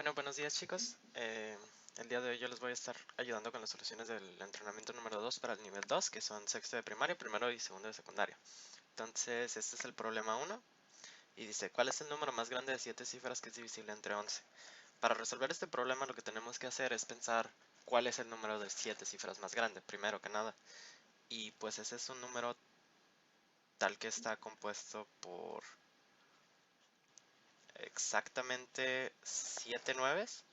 Bueno, buenos días chicos. El día de hoy yo les voy a estar ayudando con las soluciones del entrenamiento número 2 para el nivel 2, que son sexto de primaria, primero y segundo de secundaria. Entonces, este es el problema 1 y dice, ¿cuál es el número más grande de 7 cifras que es divisible entre 11? Para resolver este problema lo que tenemos que hacer es pensar cuál es el número de 7 cifras más grande, primero que nada. Y pues ese es un número tal que está compuesto por exactamente 7 nueves.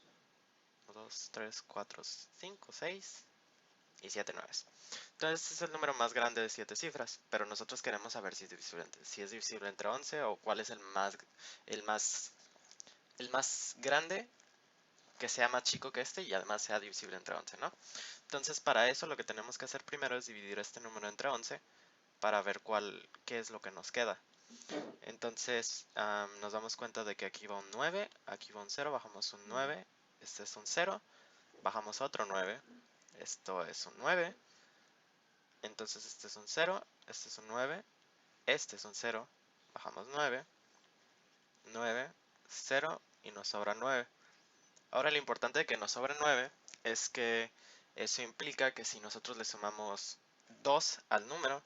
2, 3, 4, 5, 6 y 7 nueves. Entonces este es el número más grande de 7 cifras, pero nosotros queremos saber si es divisible entre 11 o cuál es el más, el más grande que sea más chico que este y además sea divisible entre 11, ¿no? Entonces para eso lo que tenemos que hacer primero es dividir este número entre 11 para ver qué es lo que nos queda. Entonces nos damos cuenta de que aquí va un 9, aquí va un 0, bajamos un 9, este es un 0, bajamos otro 9, esto es un 9, entonces este es un 0, este es un 9, este es un 0, bajamos 9, 9, 0 y nos sobra 9. Ahora lo importante de que nos sobre 9 es que eso implica que si nosotros le sumamos 2 al número,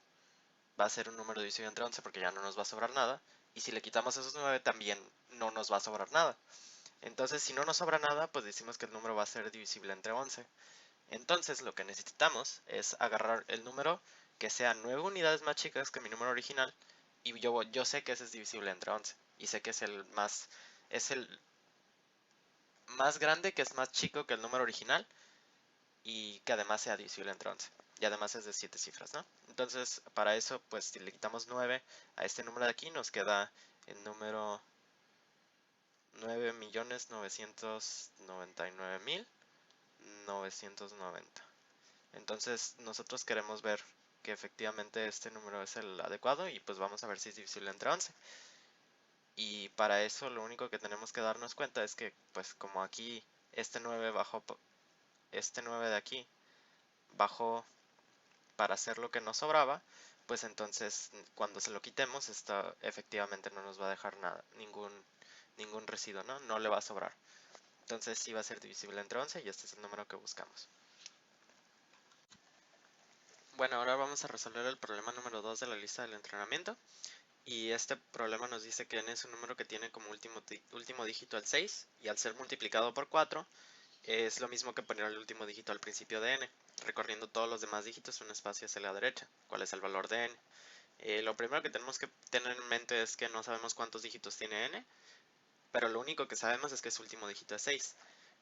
va a ser un número divisible entre 11 porque ya no nos va a sobrar nada. Y si le quitamos esos 9 también no nos va a sobrar nada. Entonces si no nos sobra nada, pues decimos que el número va a ser divisible entre 11. Entonces lo que necesitamos es agarrar el número que sea 9 unidades más chicas que mi número original y yo sé que ese es divisible entre 11 y sé que es es el más grande, que es más chico que el número original y que además sea divisible entre 11 y además es de 7 cifras, ¿no? Entonces para eso pues si le quitamos 9 a este número de aquí nos queda el número 9.999.990. Entonces nosotros queremos ver que efectivamente este número es el adecuado y pues vamos a ver si es divisible entre 11. Y para eso lo único que tenemos que darnos cuenta es que pues como aquí este 9 bajó, este 9 de aquí bajó para hacer lo que nos sobraba, pues entonces cuando se lo quitemos esto efectivamente no nos va a dejar nada, ningún residuo, ¿no? No le va a sobrar. Entonces sí va a ser divisible entre 11 y este es el número que buscamos. Bueno, ahora vamos a resolver el problema número 2 de la lista del entrenamiento. Y este problema nos dice que n es un número que tiene como último dígito el 6 y al ser multiplicado por 4 es lo mismo que poner el último dígito al principio de n, recorriendo todos los demás dígitos un espacio hacia la derecha. ¿Cuál es el valor de n? Lo primero que tenemos que tener en mente es que no sabemos cuántos dígitos tiene n, pero lo único que sabemos es que su último dígito es 6.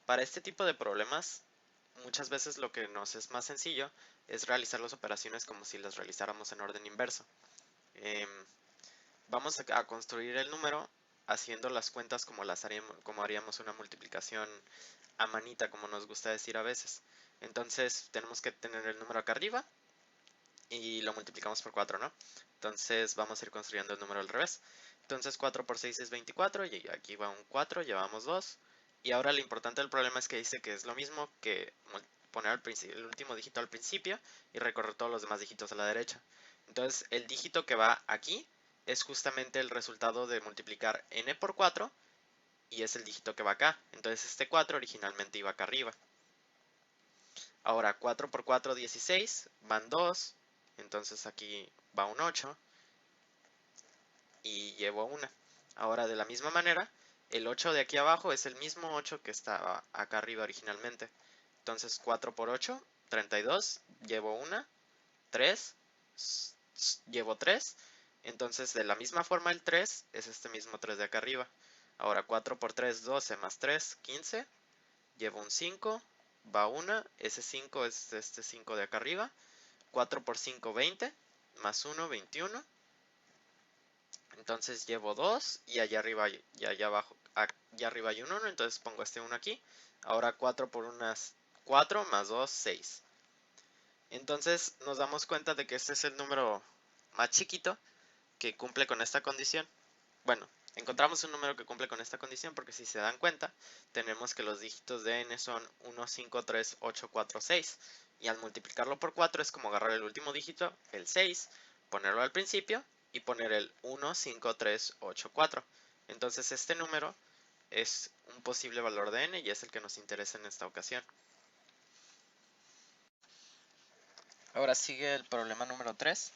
Para este tipo de problemas, muchas veces lo que nos es más sencillo es realizar las operaciones como si las realizáramos en orden inverso. Vamos a construir el número haciendo las cuentas como haríamos una multiplicación a manita, como nos gusta decir a veces. Entonces tenemos que tener el número acá arriba y lo multiplicamos por 4, ¿no? Entonces vamos a ir construyendo el número al revés. Entonces 4 por 6 es 24 y aquí va un 4, llevamos 2. Y ahora lo importante del problema es que dice que es lo mismo que poner el último dígito al principio y recorrer todos los demás dígitos a la derecha. Entonces el dígito que va aquí es justamente el resultado de multiplicar n por 4 y es el dígito que va acá. Entonces este 4 originalmente iba acá arriba. Ahora 4 por 4, 16, van 2, entonces aquí va un 8 y llevo una. Ahora de la misma manera, el 8 de aquí abajo es el mismo 8 que estaba acá arriba originalmente. Entonces 4 por 8, 32, llevo una, 3, llevo 3. Entonces de la misma forma el 3 es este mismo 3 de acá arriba. Ahora 4 por 3, 12 más 3, 15. Llevo un 5, va una, ese 5 es este 5 de acá arriba. 4 por 5, 20, más 1, 21. Entonces llevo 2 y allá arriba y allá abajo, allá arriba hay un 1, entonces pongo este 1 aquí. Ahora 4 por unas 4 más 2, 6. Entonces nos damos cuenta de que este es el número más chiquito que cumple con esta condición. Bueno, encontramos un número que cumple con esta condición porque si se dan cuenta, tenemos que los dígitos de n son 1, 5, 3, 8, 4, 6. Y al multiplicarlo por 4 es como agarrar el último dígito, el 6, ponerlo al principio y poner el 1, 5, 3, 8, 4. Entonces este número es un posible valor de n y es el que nos interesa en esta ocasión. Ahora sigue el problema número 3,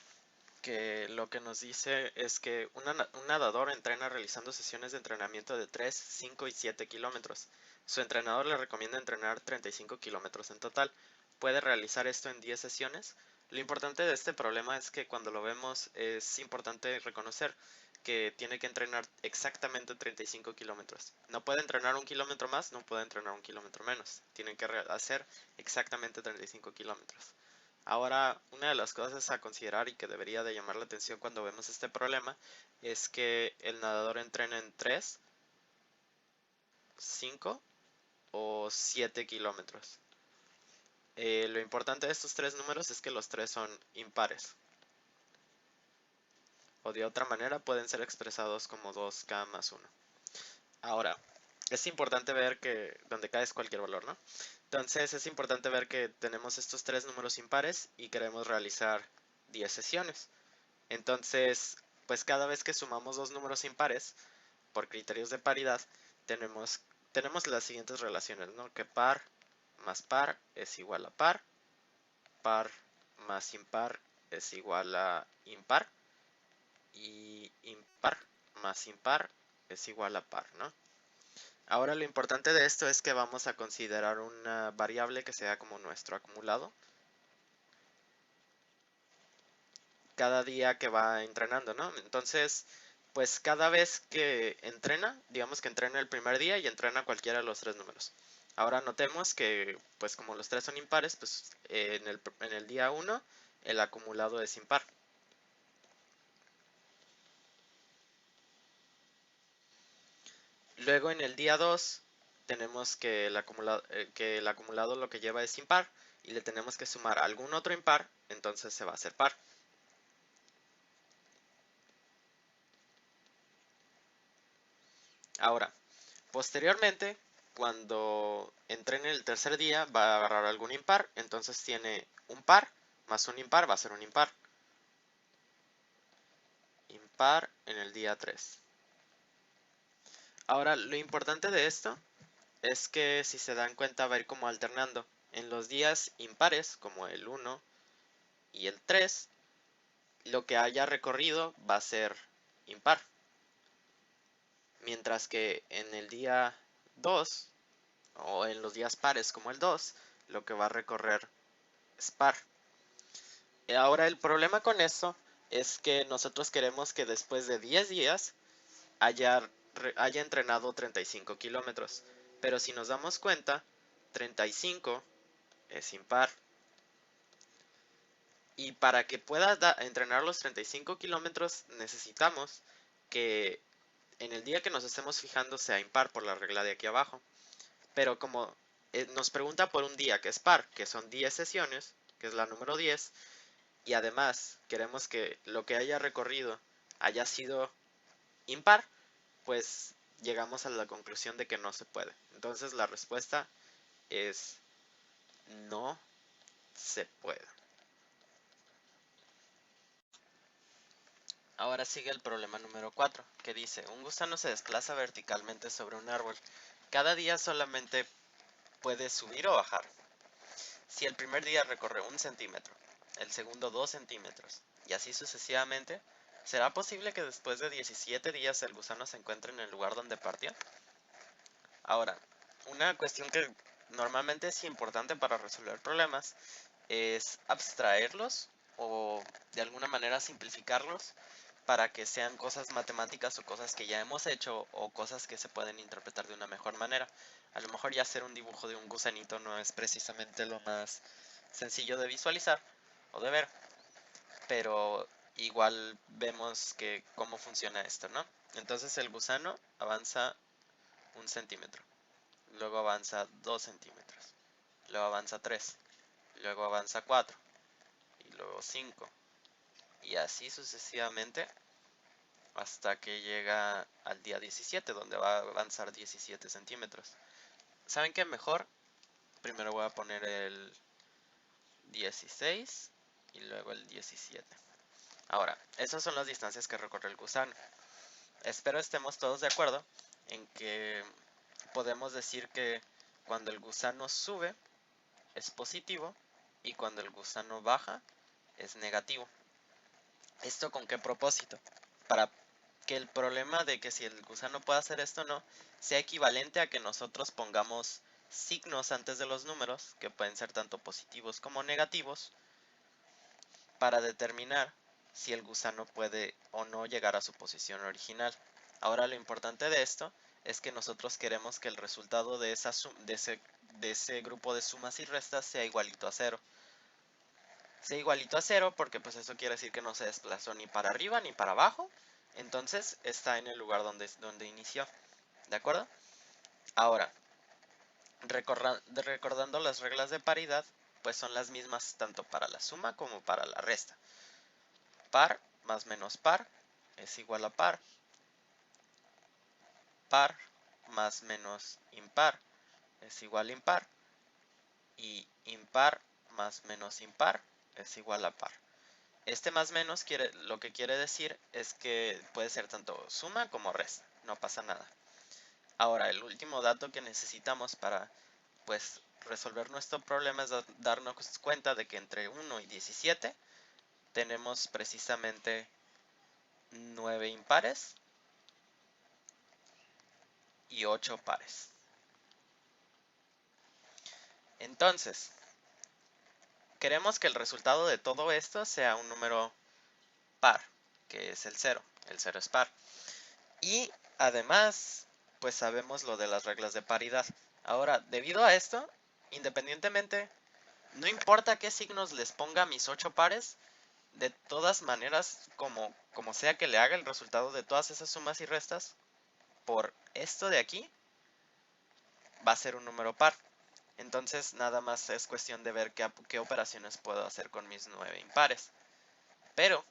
que lo que nos dice es que un nadador entrena realizando sesiones de entrenamiento de 3, 5 y 7 kilómetros. Su entrenador le recomienda entrenar 35 kilómetros en total. Puede realizar esto en 10 sesiones. Lo importante de este problema es que cuando lo vemos es importante reconocer que tiene que entrenar exactamente 35 kilómetros. No puede entrenar un kilómetro más, no puede entrenar un kilómetro menos. Tienen que hacer exactamente 35 kilómetros. Ahora, una de las cosas a considerar y que debería de llamar la atención cuando vemos este problema es que el nadador entrena en 3, 5 o 7 kilómetros. Lo importante de estos tres números es que los tres son impares. O de otra manera pueden ser expresados como 2k más 1. Ahora, es importante ver que donde k es cualquier valor, ¿no? Entonces es importante ver que tenemos estos tres números impares y queremos realizar 10 sesiones. Entonces, pues cada vez que sumamos dos números impares, por criterios de paridad, tenemos las siguientes relaciones, ¿no? Que par más par es igual a par más impar es igual a impar, y impar más impar es igual a par, ¿no? Ahora lo importante de esto es que vamos a considerar una variable que sea como nuestro acumulado cada día que va entrenando, ¿no? Entonces, pues cada vez que entrena, digamos que entrena el primer día y entrena cualquiera de los tres números. Ahora notemos que, pues como los tres son impares, pues en el día 1 el acumulado es impar. Luego en el día 2 tenemos que el acumulado lo que lleva es impar y le tenemos que sumar algún otro impar, entonces se va a hacer par. Ahora, posteriormente, cuando entrene el tercer día, va a agarrar algún impar, entonces tiene un par más un impar, va a ser un impar. Impar en el día 3. Ahora, lo importante de esto es que si se dan cuenta va a ir como alternando. En los días impares, como el 1 y el 3, lo que haya recorrido va a ser impar. Mientras que en el día 2, o en los días pares como el 2, lo que va a recorrer es par. Ahora el problema con esto es que nosotros queremos que después de 10 días haya entrenado 35 kilómetros. Pero si nos damos cuenta, 35 es impar. Y para que pueda entrenar los 35 kilómetros necesitamos que en el día que nos estemos fijando sea impar por la regla de aquí abajo. Pero como nos pregunta por un día que es par, que son 10 sesiones, que es la número 10, y además queremos que lo que haya recorrido haya sido impar, pues llegamos a la conclusión de que no se puede. Entonces la respuesta es no se puede. Ahora sigue el problema número 4, que dice, un gusano se desplaza verticalmente sobre un árbol. Cada día solamente puede subir o bajar. Si el primer día recorre 1 centímetro, el segundo 2 centímetros, y así sucesivamente, ¿será posible que después de 17 días el gusano se encuentre en el lugar donde partió? Ahora, una cuestión que normalmente es importante para resolver problemas es abstraerlos o de alguna manera simplificarlos para que sean cosas matemáticas o cosas que ya hemos hecho o cosas que se pueden interpretar de una mejor manera. A lo mejor ya hacer un dibujo de un gusanito no es precisamente lo más sencillo de visualizar o de ver, pero igual vemos que cómo funciona esto, ¿no? Entonces el gusano avanza 1 centímetro, luego avanza 2 centímetros, luego avanza 3, luego avanza 4 y luego 5 y así sucesivamente hasta que llega al día 17, donde va a avanzar 17 centímetros. ¿Saben qué? Mejor, primero voy a poner el 16 y luego el 17. Ahora, esas son las distancias que recorre el gusano. Espero estemos todos de acuerdo en que podemos decir que cuando el gusano sube es positivo y cuando el gusano baja es negativo. ¿Esto con qué propósito? Para que el problema de que si el gusano puede hacer esto o no sea equivalente a que nosotros pongamos signos antes de los números, que pueden ser tanto positivos como negativos, para determinar si el gusano puede o no llegar a su posición original. Ahora lo importante de esto es que nosotros queremos que el resultado de ese grupo de sumas y restas sea igualito a 0. Sea igualito a 0 porque pues eso quiere decir que no se desplazó ni para arriba ni para abajo. Entonces está en el lugar donde inició. ¿De acuerdo? Ahora, recordando las reglas de paridad, pues son las mismas tanto para la suma como para la resta. Par más menos par es igual a par. Par más menos impar es igual a impar. Y impar más menos impar es igual a par. Este más menos lo que quiere decir es que puede ser tanto suma como resta, no pasa nada. Ahora, el último dato que necesitamos para pues resolver nuestro problema es darnos cuenta de que entre 1 y 17 tenemos precisamente 9 impares y 8 pares. Entonces, queremos que el resultado de todo esto sea un número par, que es el 0. El 0 es par. Y además, pues sabemos lo de las reglas de paridad. Ahora, debido a esto, independientemente, no importa qué signos les ponga a mis 8 pares, de todas maneras, como sea que le haga el resultado de todas esas sumas y restas, por esto de aquí, va a ser un número par. Entonces, nada más es cuestión de ver qué operaciones puedo hacer con mis 9 impares. Pero,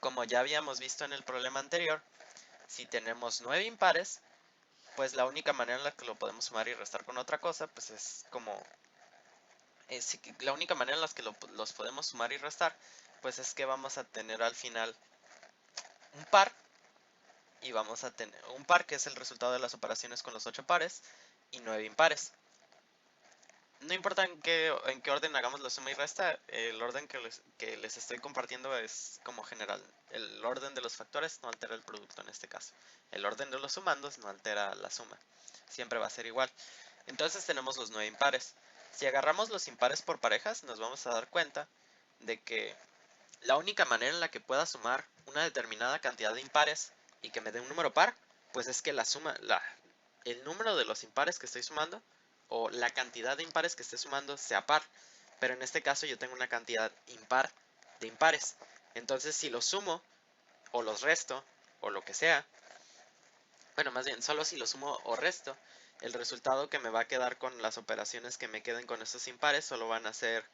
como ya habíamos visto en el problema anterior, si tenemos 9 impares, pues la única manera en la que lo podemos sumar y restar con otra cosa, pues es como... la única manera en la que los podemos sumar y restar, pues es que vamos a tener al final un par, y vamos a tener un par que es el resultado de las operaciones con los 8 pares, y 9 impares. No importa en qué orden hagamos la suma y resta, el orden que les estoy compartiendo es como general. El orden de los factores no altera el producto en este caso. El orden de los sumandos no altera la suma. Siempre va a ser igual. Entonces tenemos los 9 impares. Si agarramos los impares por parejas, nos vamos a dar cuenta de que la única manera en la que pueda sumar una determinada cantidad de impares y que me dé un número par, pues es que el número de los impares que estoy sumando o la cantidad de impares que esté sumando sea par. Pero en este caso yo tengo una cantidad impar de impares. Entonces si los sumo o los resto o lo que sea, bueno, más bien solo si los sumo o resto, el resultado que me va a quedar con las operaciones que me queden con estos impares solo van a ser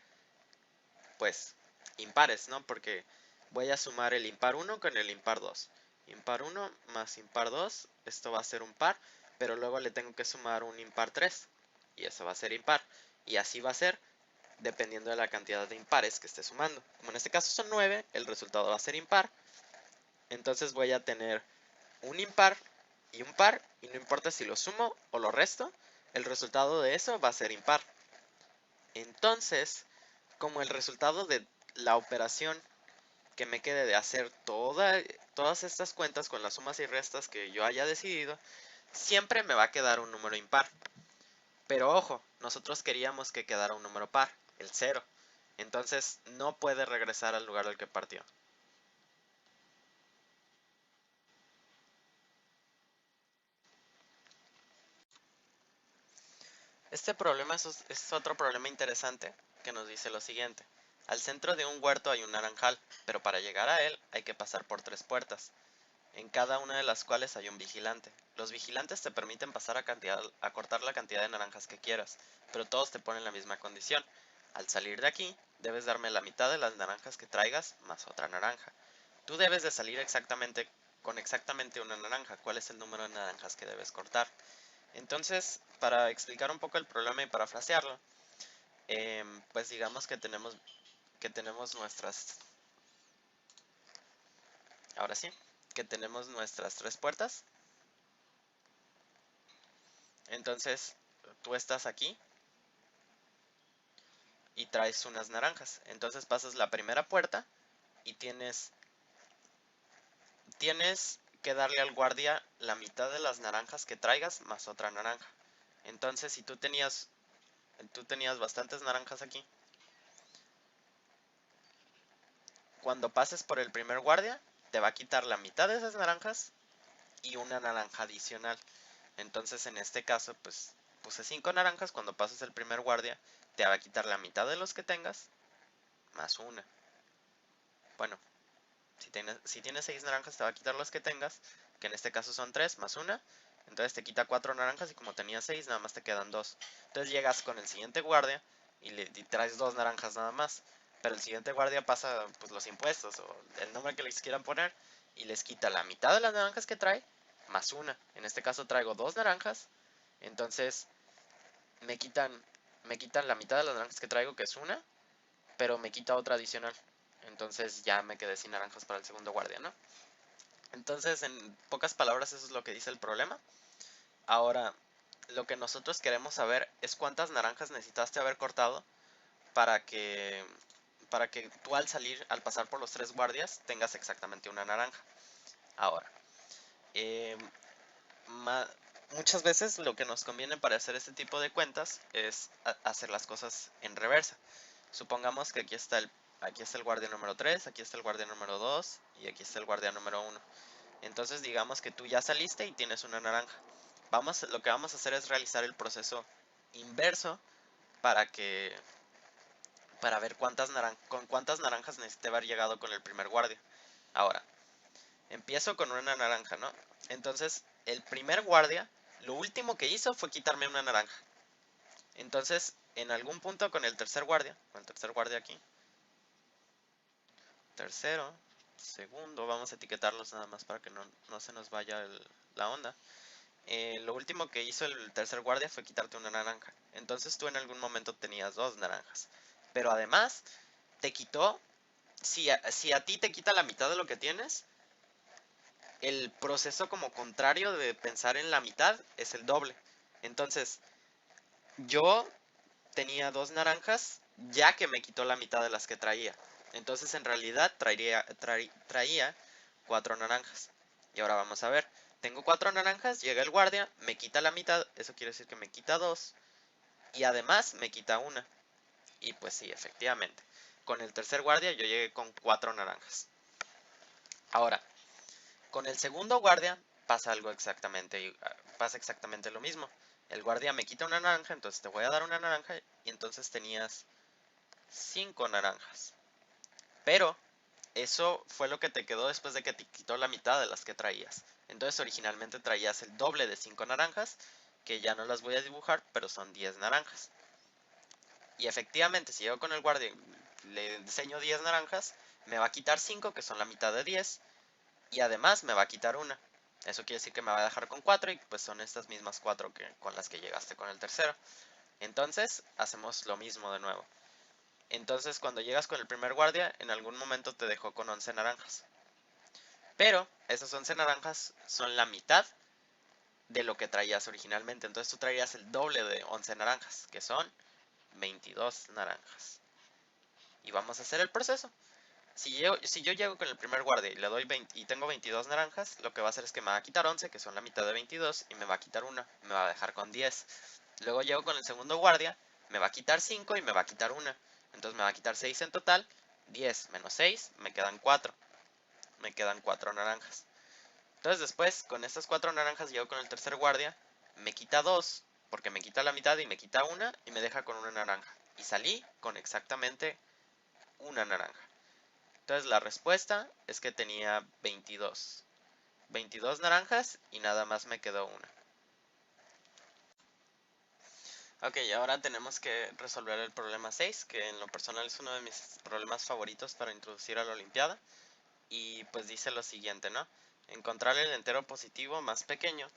pues impares, ¿no? Porque voy a sumar el impar 1 con el impar 2. Impar 1 más impar 2, esto va a ser un par, pero luego le tengo que sumar un impar 3 y eso va a ser impar. Y así va a ser dependiendo de la cantidad de impares que esté sumando. Como en este caso son 9, el resultado va a ser impar. Entonces voy a tener un impar y un par, y no importa si lo sumo o lo resto, el resultado de eso va a ser impar. Entonces, como el resultado de la operación que me quede de hacer todas estas cuentas con las sumas y restas que yo haya decidido, siempre me va a quedar un número impar. Pero ojo, nosotros queríamos que quedara un número par, el 0. Entonces no puede regresar al lugar del que partió. Este problema es otro problema interesante que nos dice lo siguiente. Al centro de un huerto hay un naranjal, pero para llegar a él hay que pasar por 3 puertas, en cada una de las cuales hay un vigilante. Los vigilantes te permiten pasar a cortar la cantidad de naranjas que quieras, pero todos te ponen la misma condición. Al salir de aquí, debes darme la mitad de las naranjas que traigas más otra naranja. Tú debes de salir con exactamente una naranja. ¿Cuál es el número de naranjas que debes cortar? Entonces, para explicar un poco el problema y parafrasearlo, pues digamos que tenemos ahora sí, que tenemos nuestras 3 puertas. Entonces, tú estás aquí y traes unas naranjas. Entonces pasas la primera puerta y tienes que darle al guardia la mitad de las naranjas que traigas más otra naranja. Entonces, si tú tenías bastantes naranjas aquí, cuando pases por el primer guardia, te va a quitar la mitad de esas naranjas y una naranja adicional. Entonces, en este caso, pues puse 5 naranjas. Cuando pases el primer guardia, te va a quitar la mitad de los que tengas más una. Bueno, si tienes 6 naranjas, te va a quitar los que tengas, que en este caso son 3 más una. Entonces te quita 4 naranjas y como tenía 6, nada más te quedan 2. Entonces llegas con el siguiente guardia y traes 2 naranjas nada más. Pero el siguiente guardia pasa pues los impuestos o el nombre que les quieran poner y les quita la mitad de las naranjas que trae más una. En este caso traigo 2 naranjas. Entonces me quitan la mitad de las naranjas que traigo, que es una, pero me quita otra adicional. Entonces ya me quedé sin naranjas para el segundo guardia, ¿no? Entonces, en pocas palabras, eso es lo que dice el problema. Ahora, lo que nosotros queremos saber es cuántas naranjas necesitaste haber cortado para que tú al pasar por los 3 guardias, tengas exactamente una naranja. Ahora, eh, muchas veces lo que nos conviene para hacer este tipo de cuentas es hacer las cosas en reversa. Supongamos que aquí está el guardia número 3, aquí está el guardia número 2 y aquí está el guardia número 1. Entonces digamos que tú ya saliste y tienes una naranja. Lo que vamos a hacer es realizar el proceso inverso para ver con cuántas naranjas necesité haber llegado con el primer guardia. Ahora, empiezo con una naranja, ¿no? Entonces, el primer guardia, lo último que hizo fue quitarme una naranja. Entonces, en algún punto con el tercer guardia aquí, tercero, segundo, vamos a etiquetarlos nada más para que no se nos vaya la onda. Lo último que hizo el tercer guardia fue quitarte una naranja. Entonces tú en algún momento tenías 2 naranjas. Pero además, te quitó, si a ti te quita la mitad de lo que tienes, el proceso como contrario de pensar en la mitad es el doble. Entonces, yo tenía 2 naranjas ya que me quitó la mitad de las que traía. Entonces en realidad traía 4 naranjas. Y ahora vamos a ver. Tengo 4 naranjas, llega el guardia, me quita la mitad, eso quiere decir que me quita 2. Y además me quita una. Y pues sí, efectivamente. Con el tercer guardia yo llegué con 4 naranjas. Ahora, con el segundo guardia pasa exactamente lo mismo. El guardia me quita una naranja, entonces te voy a dar una naranja y entonces tenías 5 naranjas. Pero eso fue lo que te quedó después de que te quitó la mitad de las que traías. Entonces originalmente traías el doble de 5 naranjas, que ya no las voy a dibujar, pero son 10 naranjas. Y efectivamente, si llego con el guardia y le enseño 10 naranjas, me va a quitar 5, que son la mitad de 10, y además me va a quitar una. Eso quiere decir que me va a dejar con 4 y pues son estas mismas 4 con las que llegaste con el tercero. Entonces hacemos lo mismo de nuevo. Entonces cuando llegas con el primer guardia, en algún momento te dejó con 11 naranjas. Pero esas 11 naranjas son la mitad de lo que traías originalmente. Entonces tú traías el doble de 11 naranjas, que son 22 naranjas. Y vamos a hacer el proceso. Si yo llego con el primer guardia y le doy 20 y tengo 22 naranjas, lo que va a hacer es que me va a quitar 11, que son la mitad de 22, y me va a quitar una, me va a dejar con 10. Luego llego con el segundo guardia, me va a quitar 5 y me va a quitar una. Entonces me va a quitar 6 en total. 10 menos 6, me quedan 4. Me quedan 4 naranjas. Entonces después, con estas 4 naranjas, llego con el tercer guardia, me quita 2, porque me quita la mitad y me quita una, y me deja con una naranja. Y salí con exactamente una naranja. Entonces la respuesta es que tenía 22. 22 naranjas y nada más me quedó una. Ok, ahora tenemos que resolver el problema 6, que en lo personal es uno de mis problemas favoritos para introducir a la olimpiada. Y pues dice lo siguiente, ¿no? Encontrar el entero positivo más pequeño,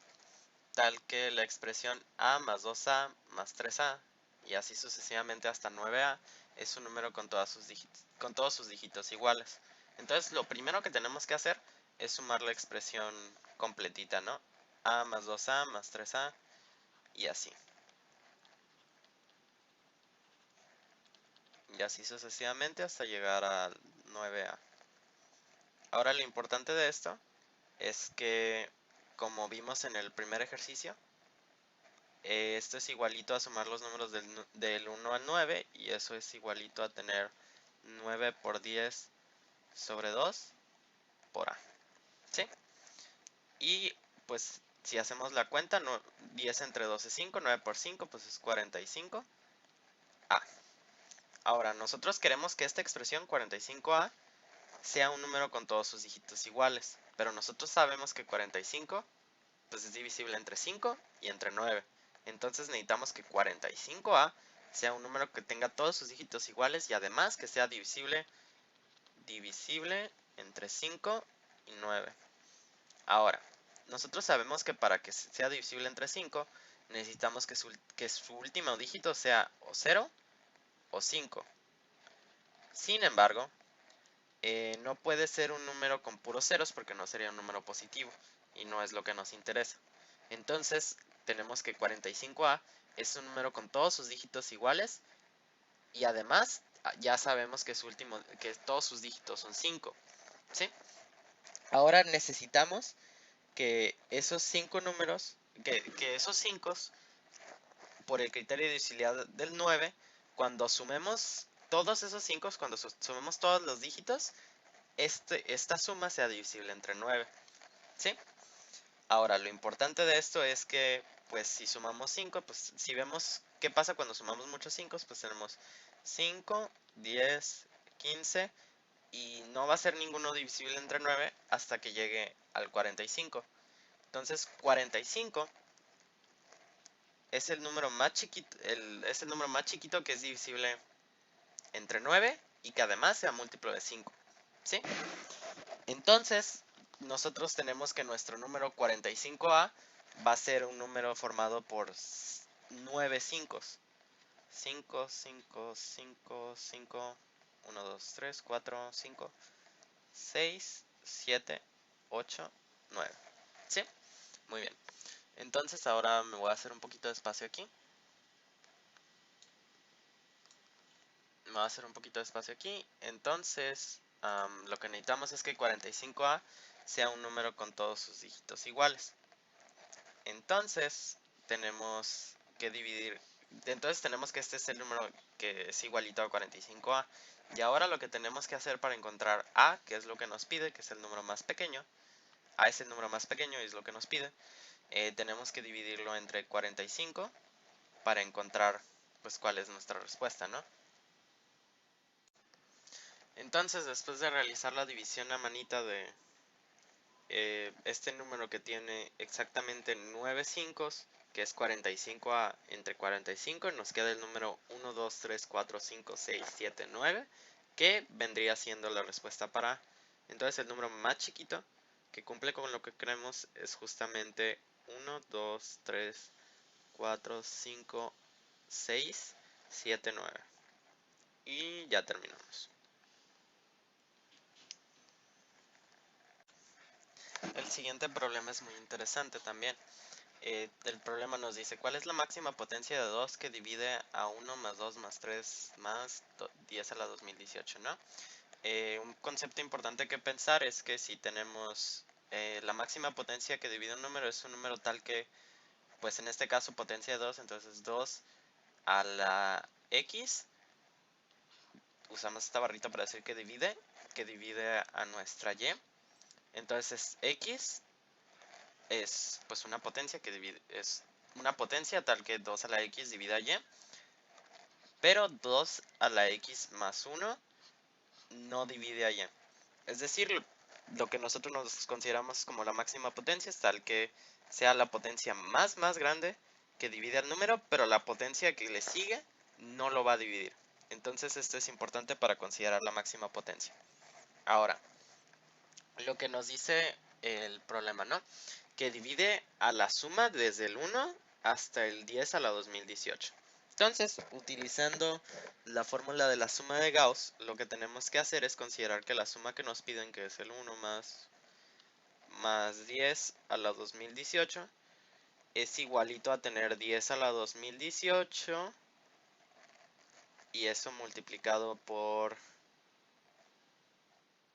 tal que la expresión a más 2a más 3a, y así sucesivamente hasta 9a, es un número con todos sus dígitos iguales. Entonces lo primero que tenemos que hacer es sumar la expresión completita, ¿no? A más 2a más 3a y así. Y así sucesivamente hasta llegar al 9A. Ahora lo importante de esto es que, como vimos en el primer ejercicio, esto es igualito a sumar los números del 1 al 9, y eso es igualito a tener 9 por 10 sobre 2 por A. ¿Sí? Y pues si hacemos la cuenta, 10 entre 2 es 5, 9 por 5 pues es 45A. Ahora, nosotros queremos que esta expresión 45A sea un número con todos sus dígitos iguales, pero nosotros sabemos que 45 pues es divisible entre 5 y entre 9. Entonces necesitamos que 45A sea un número que tenga todos sus dígitos iguales y además que sea divisible entre 5 y 9. Ahora, nosotros sabemos que para que sea divisible entre 5, necesitamos que su último dígito sea o 0 o 5. Sin embargo, no puede ser un número con puros ceros porque no sería un número positivo y no es lo que nos interesa. Entonces, tenemos que 45A es un número con todos sus dígitos iguales y además ya sabemos que todos sus dígitos son 5. ¿Sí? Ahora necesitamos que esos 5 números, que esos 5, por el criterio de divisibilidad del 9, cuando sumemos todos esos 5, cuando sumemos todos los dígitos, esta suma sea divisible entre 9. ¿Sí? Ahora, lo importante de esto es que, pues si sumamos 5, pues si vemos qué pasa cuando sumamos muchos 5, pues tenemos 5, 10, 15, y no va a ser ninguno divisible entre 9 hasta que llegue al 45. Entonces 45 es el número más chiquito, es el número más chiquito que es divisible entre 9 y que además sea múltiplo de 5. ¿Sí? Entonces, nosotros tenemos que nuestro número 45A va a ser un número formado por 9 5. 5, 5, 5, 5, 1, 2, 3, 4, 5, 6, 7, 8, 9. ¿Sí? Muy bien. Entonces ahora me voy a hacer un poquito de espacio aquí. Me voy a hacer un poquito de espacio aquí. Entonces, lo que necesitamos es que 45A sea un número con todos sus dígitos iguales. Entonces, tenemos que dividir. Entonces tenemos que este es el número que es igualito a 45A. Y ahora lo que tenemos que hacer para encontrar A, que es lo que nos pide, que es el número más pequeño. A es el número más pequeño y es lo que nos pide. Tenemos que dividirlo entre 45 para encontrar pues cuál es nuestra respuesta, ¿no? Entonces, después de realizar la división a manita de este número que tiene exactamente 9 5, que es 45A entre 45, nos queda el número 1, 2, 3, 4, 5, 6, 7, 9, que vendría siendo la respuesta para A. Entonces el número más chiquito que cumple con lo que queremos es justamente 1, 2, 3, 4, 5, 6, 7, 9. Y ya terminamos. El siguiente problema es muy interesante también. El problema nos dice, ¿cuál es la máxima potencia de 2 que divide a 1 más 2 más 3 más 10 a la 2018, ¿no? Un concepto importante que pensar es que si tenemos la máxima potencia que divide un número es un número tal que, pues en este caso potencia de 2, entonces 2 a la x, usamos esta barrita para decir que divide a nuestra y, entonces x es pues una potencia que divide, es una potencia tal que 2 a la x divide a y, pero 2 a la x más 1 no divide a y. Es decir, lo que nosotros nos consideramos como la máxima potencia es tal que sea la potencia más grande que divide al número, pero la potencia que le sigue no lo va a dividir. Entonces esto es importante para considerar la máxima potencia. Ahora, lo que nos dice el problema, ¿no? Que divide a la suma desde el 1 hasta el 10 a la 2018. Entonces, utilizando la fórmula de la suma de Gauss, lo que tenemos que hacer es considerar que la suma que nos piden, que es el 1 más 10 a la 2018, es igualito a tener 10 a la 2018 y eso multiplicado por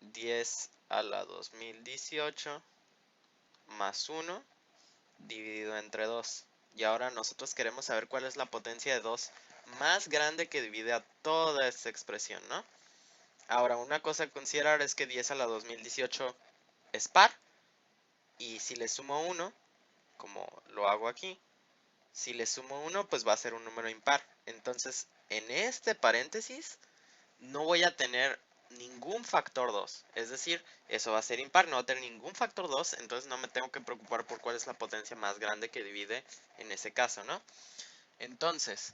10 a la 2018 más 1 dividido entre 2. Y ahora nosotros queremos saber cuál es la potencia de 2 más grande que divide a toda esta expresión, ¿no? Ahora, una cosa a considerar es que 10 a la 2018 es par. Y si le sumo 1, como lo hago aquí, si le sumo 1, pues va a ser un número impar. Entonces, en este paréntesis, no voy a tener ningún factor 2. Es decir, eso va a ser impar, no va a tener ningún factor 2. Entonces, no me tengo que preocupar por cuál es la potencia más grande que divide en ese caso, ¿no? Entonces,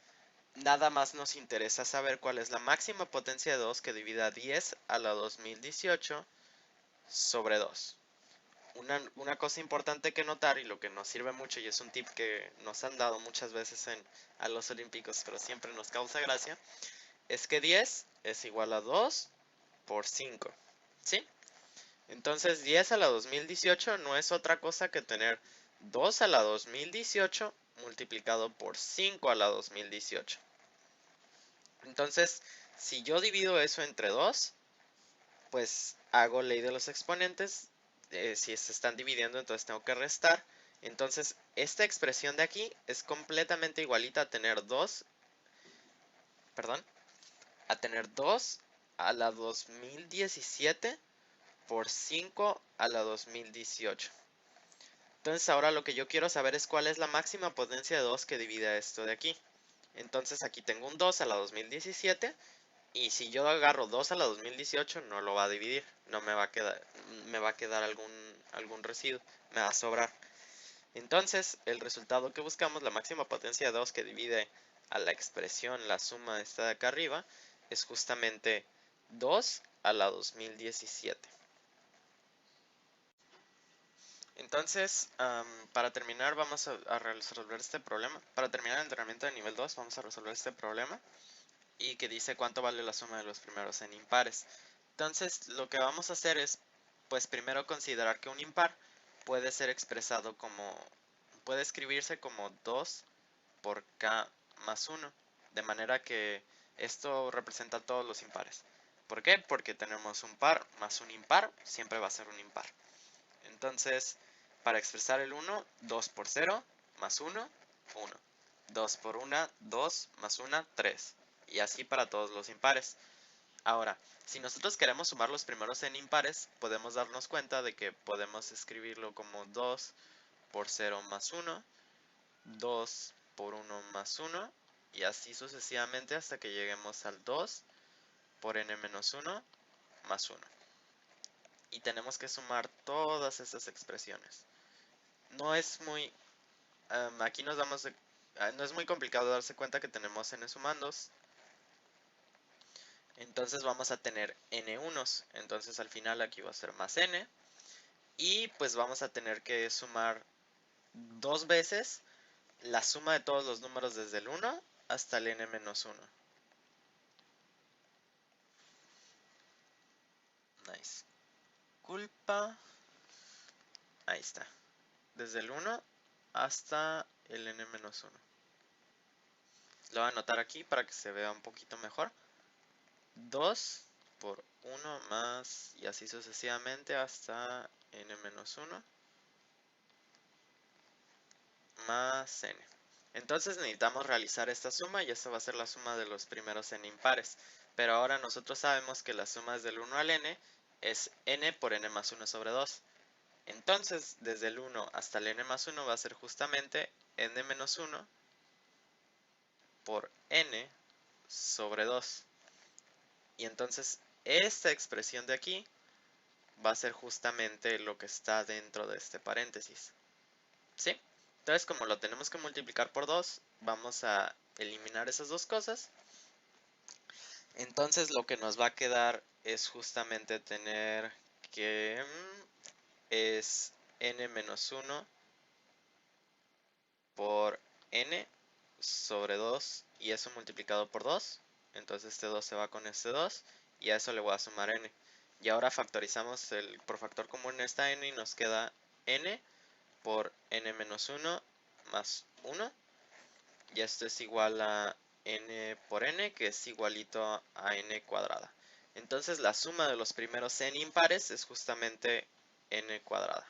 nada más nos interesa saber cuál es la máxima potencia de 2 que divida 10 a la 2018 sobre 2. Una cosa importante que notar y lo que nos sirve mucho y es un tip que nos han dado muchas veces a los olímpicos, pero siempre nos causa gracia, es que 10 es igual a 2 por 5, ¿sí? Entonces 10 a la 2018 no es otra cosa que tener 2 a la 2018 multiplicado por 5 a la 2018. Entonces, si yo divido eso entre 2, pues hago ley de los exponentes. Si se están dividiendo, entonces tengo que restar. Entonces, esta expresión de aquí es completamente igualita a tener 2, perdón, a tener 2 a la 2017 por 5 a la 2018. Entonces, ahora lo que yo quiero saber es cuál es la máxima potencia de 2 que divide esto de aquí. Entonces, aquí tengo un 2 a la 2017. Y si yo agarro 2 a la 2018, no lo va a dividir. No me va a quedar algún residuo. Me va a sobrar. Entonces, el resultado que buscamos, la máxima potencia de 2 que divide a la expresión, la suma esta de acá arriba, es justamente 2 a la 2017. Entonces, para terminar, vamos a resolver este problema. Para terminar el entrenamiento de nivel 2, vamos a resolver este problema. Y que dice cuánto vale la suma de los primeros en impares. Entonces, lo que vamos a hacer es, pues primero considerar que un impar puede ser expresado como, puede escribirse como 2 por k más 1, de manera que esto representa todos los impares. ¿Por qué? Porque tenemos un par más un impar, siempre va a ser un impar. Entonces, para expresar el 1, 2 por 0 más 1, 1. 2 por 1, 2 más 1, 3. Y así para todos los impares. Ahora, si nosotros queremos sumar los primeros en impares, podemos darnos cuenta de que podemos escribirlo como 2 por 0 más 1, 2 por 1 más 1, y así sucesivamente hasta que lleguemos al 2 por n menos 1 más 1. Y tenemos que sumar todas esas expresiones. No es muy... aquí nos damos... no es muy complicado darse cuenta que tenemos n sumandos. Entonces vamos a tener n unos. Entonces al final aquí va a ser más n. Y pues vamos a tener que sumar dos veces la suma de todos los números desde el 1 hasta el n menos 1. Nice. Culpa. Ahí está. Desde el 1 hasta el n menos 1. Lo voy a anotar aquí para que se vea un poquito mejor. 2 por 1 más y así sucesivamente hasta n menos 1 más n. Entonces necesitamos realizar esta suma y esta va a ser la suma de los primeros n impares. Pero ahora nosotros sabemos que la suma desde el 1 al n es n por n más 1 sobre 2. Entonces desde el 1 hasta el n más 1 va a ser justamente n menos 1 por n sobre 2. Y entonces esta expresión de aquí va a ser justamente lo que está dentro de este paréntesis. ¿Sí? Entonces, como lo tenemos que multiplicar por 2, vamos a eliminar esas dos cosas. Entonces, lo que nos va a quedar es justamente tener que es n menos 1 por n sobre 2 y eso multiplicado por 2. Entonces, este 2 se va con este 2 y a eso le voy a sumar n. Y ahora factorizamos por factor común esta n y nos queda n por n menos 1 más 1. Y esto es igual a n por n, que es igualito a n cuadrada. Entonces la suma de los primeros n impares es justamente n cuadrada.